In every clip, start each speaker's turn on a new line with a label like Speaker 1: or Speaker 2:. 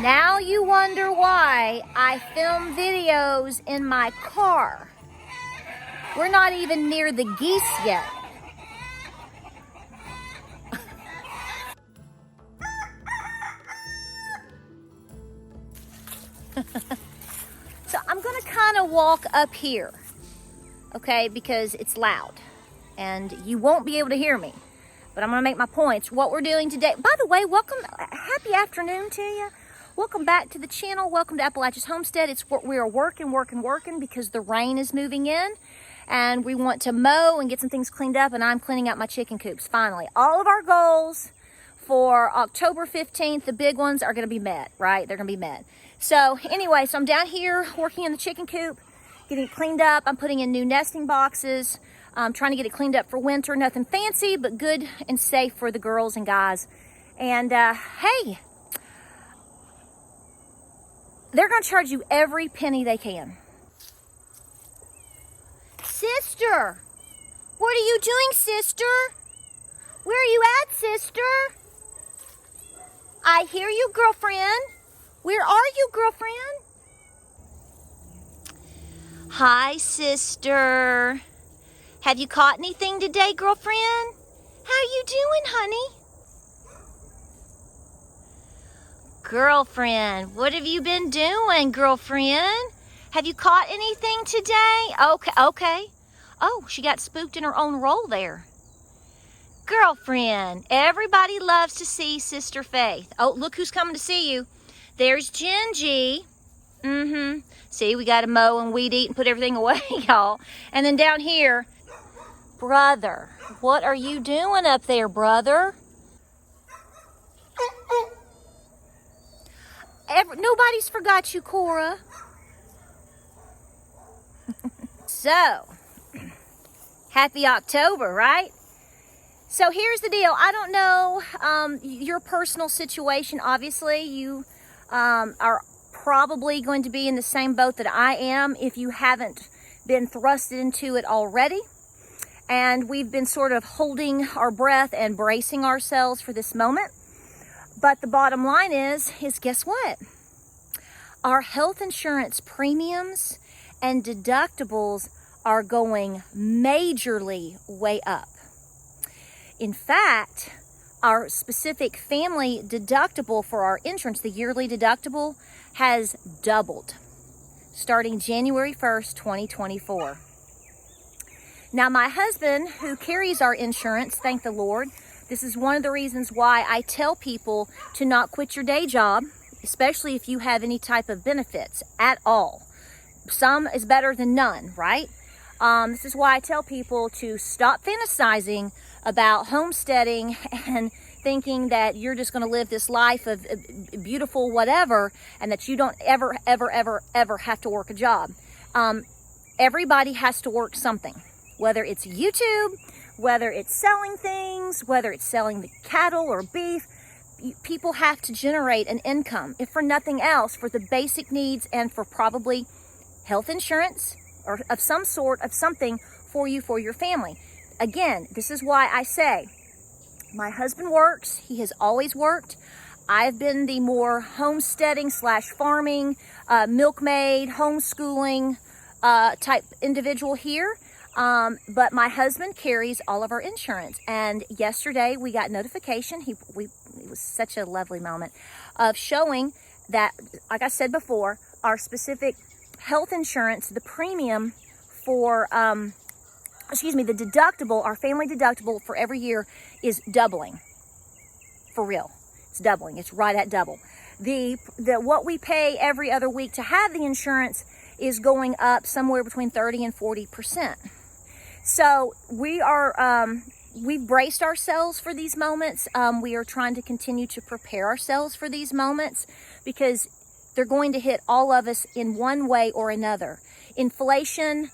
Speaker 1: Now you wonder why I film videos in my car. We're not even near the geese yet. So I'm gonna kind of walk up here, okay, because it's loud and you won't be able to hear me, but I'm gonna make my points. What we're doing today, by the way, welcome, happy afternoon to you. Welcome back to the channel. Welcome to Appalachia's Homestead. We are working because the rain is moving in and we want to mow and get some things cleaned up, and I'm cleaning up my chicken coops finally. All of our goals for October 15th, the big ones, are going to be met, right? They're going to be met. So anyway, so I'm down here working in the chicken coop, getting it cleaned up. I'm putting in new nesting boxes. I'm trying to get it cleaned up for winter. Nothing fancy, but good and safe for the girls and guys. And hey, they're going to charge you every penny they can. Sister, what are you doing, sister? Where are you at, sister? I hear you, girlfriend. Where are you, girlfriend? Hi, sister. Have you caught anything today, girlfriend? How you doing, honey? Girlfriend, what have you been doing, girlfriend? Have you caught anything today? Okay. Oh, she got spooked in her own roll there. Girlfriend, everybody loves to see Sister Faith. Oh, look who's coming to see you. There's Gingy. See, we got to mow and weed eat and put everything away, y'all. And then down here, brother. What are you doing up there, brother? Nobody's forgot you, Cora. So, happy October, right? So here's the deal. I don't know your personal situation. Obviously, you are probably going to be in the same boat that I am if you haven't been thrusted into it already. And we've been sort of holding our breath and bracing ourselves for this moment. But the bottom line is guess what? Our health insurance premiums and deductibles are going majorly way up. In fact, our specific family deductible for our insurance, the yearly deductible, has doubled starting January 1st, 2024. Now, my husband, who carries our insurance, thank the Lord, this is one of the reasons why I tell people to not quit your day job, especially if you have any type of benefits at all. Some is better than none, right? This is why I tell people to stop fantasizing about homesteading and thinking that you're just going to live this life of beautiful whatever, and that you don't ever have to work a job. Everybody has to work something, whether it's YouTube, whether it's selling things, whether it's selling the cattle or beef. People have to generate an income, if for nothing else, for the basic needs and for probably health insurance or of some sort of something for you, for your family. Again, this is why I say my husband works. He has always worked. I've been the more homesteading / farming, milkmaid, homeschooling type individual here. But my husband carries all of our insurance. And yesterday we got notification. It was such a lovely moment of showing that, like I said before, our specific health insurance, the premium for, the deductible, our family deductible for every year is doubling. For real. It's doubling. It's right at double. What we pay every other week to have the insurance is going up somewhere between 30 and 40%. So we've braced ourselves for these moments. We are trying to continue to prepare ourselves for these moments because they're going to hit all of us in one way or another. inflation,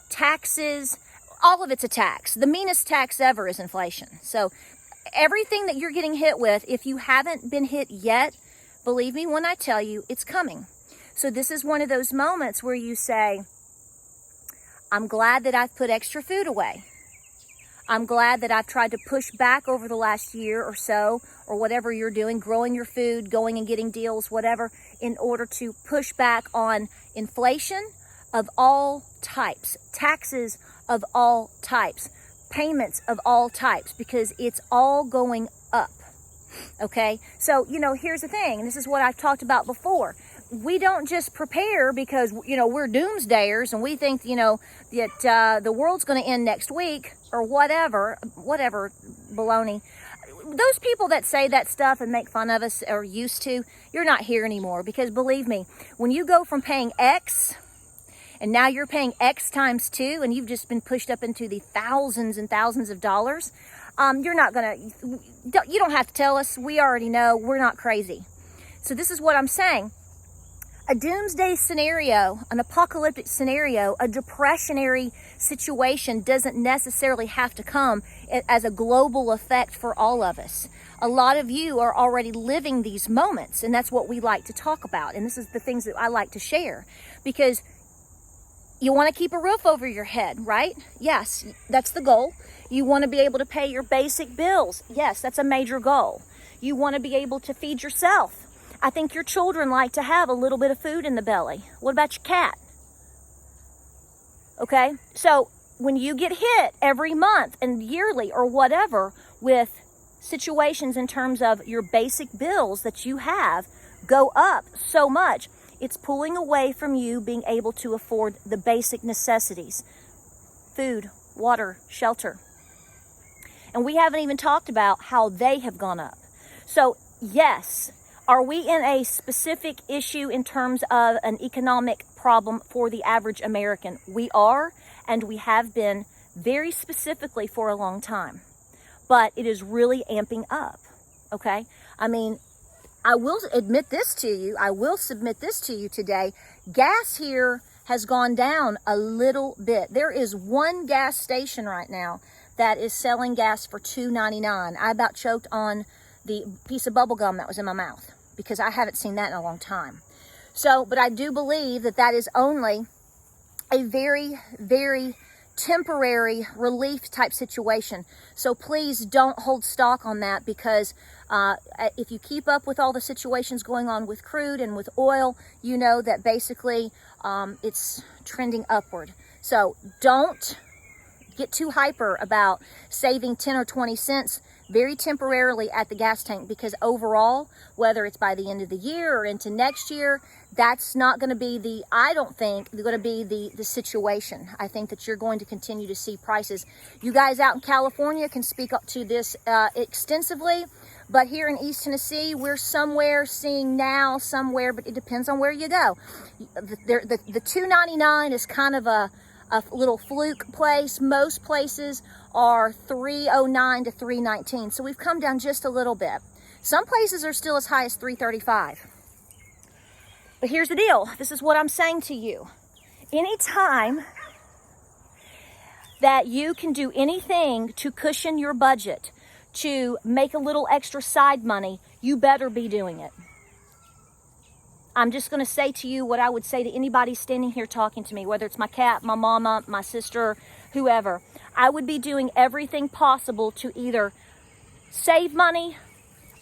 Speaker 1: taxes, all of it's a tax. The meanest tax ever is inflation. So everything that you're getting hit with, if you haven't been hit yet, believe me when I tell you, it's coming. So this is one of those moments where you say, I'm glad that I've put extra food away. I'm glad that I've tried to push back over the last year or so, or whatever you're doing, growing your food, going and getting deals, whatever, in order to push back on inflation of all types, taxes of all types, payments of all types, because it's all going up. Okay, so here's the thing, and this is what I've talked about before. We don't just prepare because we're doomsdayers and we think that the world's going to end next week or whatever baloney. Those people that say that stuff and make fun of us are used to. You're not here anymore, because believe me, when you go from paying X and now you're paying X times 2, and you've just been pushed up into the thousands and thousands of dollars, you don't have to tell us. We already know. We're not crazy. So this is what I'm saying. A doomsday scenario, an apocalyptic scenario, a depressionary situation doesn't necessarily have to come as a global effect for all of us. A lot of you are already living these moments, and that's what we like to talk about. And this is the things that I like to share, because you want to keep a roof over your head, right? Yes, that's the goal. You want to be able to pay your basic bills. Yes, that's a major goal. You want to be able to feed yourself. I think your children like to have a little bit of food in the belly. What about your cat? Okay, so when you get hit every month and yearly or whatever with situations in terms of your basic bills that you have go up so much, it's pulling away from you being able to afford the basic necessities: food, water, shelter. And we haven't even talked about how they have gone up. So yes, are we in a specific issue in terms of an economic problem for the average American? We are, and we have been very specifically for a long time. But it is really amping up, okay? I mean, I will admit this to you. I will submit this to you today. Gas here has gone down a little bit. There is one gas station right now that is selling gas for $2.99. I about choked on the piece of bubble gum that was in my mouth, because I haven't seen that in a long time. So, but I do believe that that is only a very, very temporary relief type situation. So please don't hold stock on that, because if you keep up with all the situations going on with crude and with oil, you know that basically it's trending upward. So don't get too hyper about saving 10 or 20 cents very temporarily at the gas tank, because overall, whether it's by the end of the year or into next year, that's not going to be I don't think going to be the situation. I think that you're going to continue to see prices. You guys out in California can speak up to this extensively, but here in East Tennessee, we're seeing now somewhere, but it depends on where you go. The $2.99 is kind of a little fluke place. Most places are $3.09 to $3.19. So we've come down just a little bit. Some places are still as high as $3.35. But here's the deal. This is what I'm saying to you. Anytime that you can do anything to cushion your budget, to make a little extra side money, you better be doing it. I'm just going to say to you what I would say to anybody standing here talking to me, whether it's my cat, my mama, my sister, whoever. I would be doing everything possible to either save money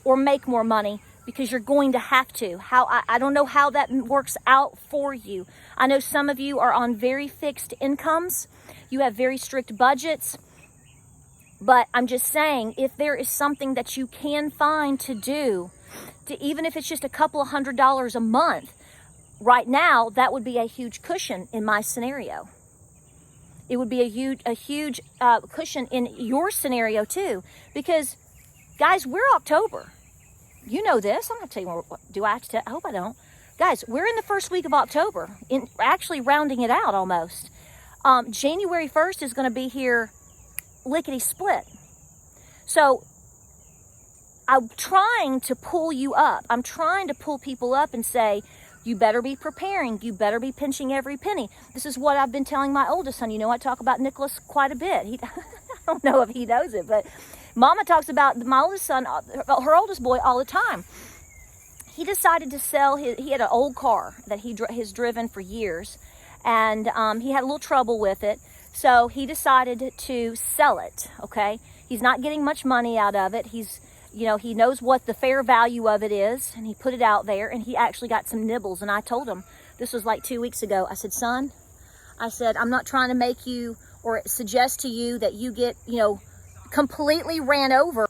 Speaker 1: or make more money, because you're going to have to. I don't know how that works out for you. I know some of you are on very fixed incomes. You have very strict budgets. But I'm just saying, if there is something that you can find to do, even if it's just a couple of $100s a month, right now, that would be a huge cushion in my scenario. It would be a huge cushion in your scenario too, because guys, we're October. You know this. I'm not telling you what do I have to tell. I hope I don't. Guys, we're in the first week of October, actually rounding it out almost. January 1st is going to be here lickety split. So I'm trying to pull you up. I'm trying to pull people up and say, You better be preparing. You better be pinching every penny. This is what I've been telling my oldest son. You know, I talk about Nicholas quite a bit. I don't know if he knows it, but Mama talks about my oldest son, her oldest boy, all the time. He decided to sell he had an old car that he has driven for years, and he had a little trouble with it. So he decided to sell it, okay? He's not getting much money out of it. He knows what the fair value of it is, and he put it out there, and he actually got some nibbles. And I told him, this was like 2 weeks ago, I said, son, I said, I'm not trying to make you or suggest to you that you get, completely ran over.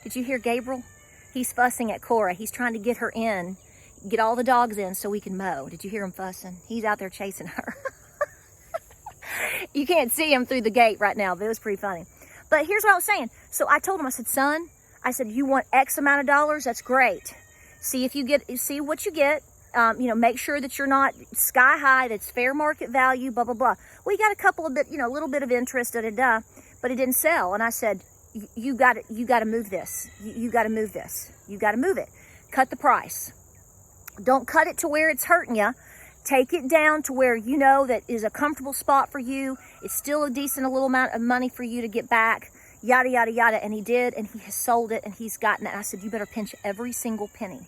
Speaker 1: Did you hear Gabriel? He's fussing at Cora. He's trying to get her in, get all the dogs in so we can mow. Did you hear him fussing? He's out there chasing her. You can't see him through the gate right now, but it was pretty funny. But here's what I was saying. So I told him, I said, son, I said, you want X amount of dollars? That's great. See what you get. Make sure that you're not sky high, that's fair market value, blah, blah, blah. We got a couple of a little bit of interest, but it didn't sell. And I said, you got to move this. You got to move this. You got to move it. Cut the price. Don't cut it to where it's hurting you. Take it down to where you know that is a comfortable spot for you. It's still a little amount of money for you to get back, yada, yada, yada. And he did, and he has sold it, and he's gotten it. And I said, you better pinch every single penny.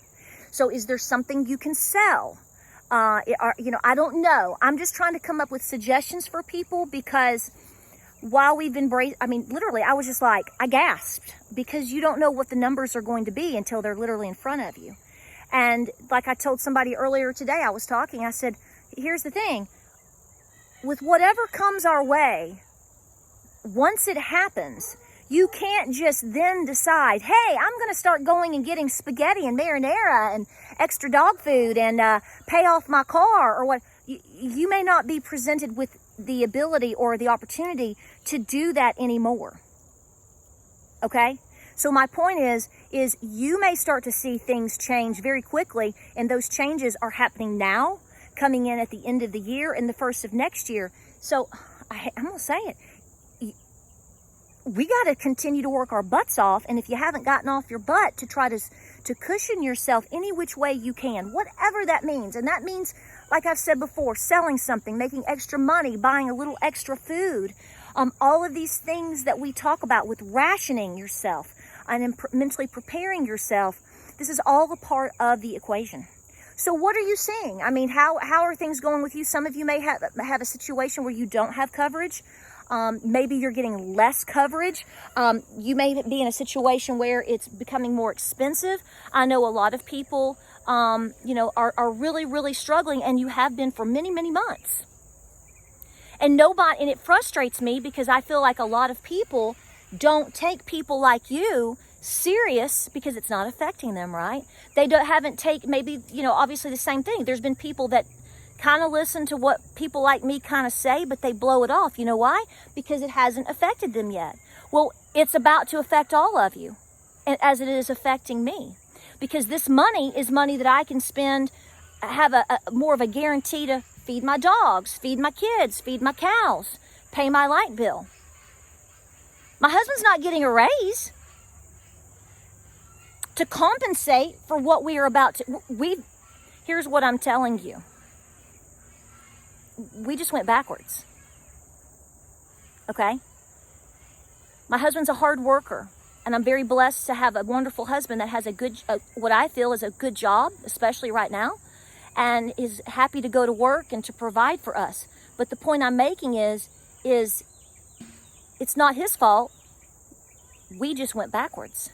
Speaker 1: So is there something you can sell? I don't know. I'm just trying to come up with suggestions for people, because while we've embraced, literally, I was just like, I gasped, because you don't know what the numbers are going to be until they're literally in front of you. And like I told somebody earlier today, I was talking, I said, here's the thing. With whatever comes our way, once it happens, you can't just then decide, hey, I'm going to start going and getting spaghetti and marinara and extra dog food and pay off my car or what. You may not be presented with the ability or the opportunity to do that anymore. Okay? So my point is you may start to see things change very quickly, and those changes are happening now, coming in at the end of the year and the first of next year. So I'm going to say it. We got to continue to work our butts off, and if you haven't gotten off your butt, to try to cushion yourself any which way you can, whatever that means. And that means, like I've said before, selling something, making extra money, buying a little extra food. All of these things that we talk about with rationing yourself and mentally preparing yourself, this is all a part of the equation. So what are you seeing? How are things going with you? Some of you may have a situation where you don't have coverage. Maybe you're getting less coverage. You may be in a situation where it's becoming more expensive. I know a lot of people, are really, really struggling, and you have been for many, many months. And it frustrates me, because I feel like a lot of people don't take people like you serious, because it's not affecting them, right? They haven't taken, maybe, obviously the same thing. There's been people that kind of listen to what people like me kind of say, but they blow it off. You know why? Because it hasn't affected them yet. Well, it's about to affect all of you, as it is affecting me, because this money is money that I can spend, have a more of a guarantee to feed my dogs, feed my kids, feed my cows, pay my light bill. My husband's not getting a raise to compensate for what we are about to. Here's what I'm telling you. We just went backwards. Okay? My husband's a hard worker, and I'm very blessed to have a wonderful husband that has what I feel is a good job, especially right now, and is happy to go to work and to provide for us. But the point I'm making is it's not his fault. We just went backwards.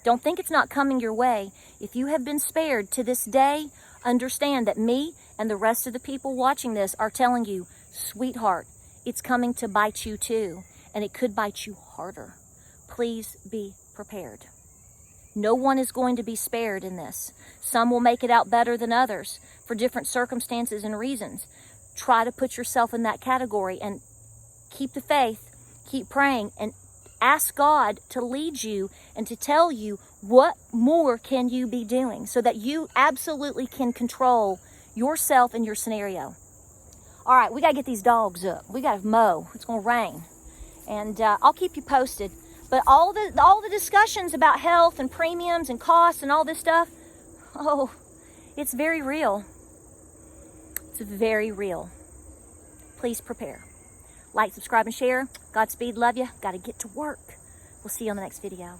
Speaker 1: Don't think it's not coming your way. If you have been spared to this day, understand that me and the rest of the people watching this are telling you, sweetheart, it's coming to bite you too, and it could bite you harder. Please be prepared. No one is going to be spared in this. Some will make it out better than others for different circumstances and reasons. Try to put yourself in that category and keep the faith, keep praying, and ask God to lead you and to tell you what more can you be doing so that you absolutely can control yourself and your scenario. All right, we got to get these dogs up. We got to mow. It's going to rain. And I'll keep you posted. But all the discussions about health and premiums and costs and all this stuff, oh, it's very real. It's very real. Please prepare. Like, subscribe, and share. Godspeed. Love you. Got to get to work. We'll see you on the next video.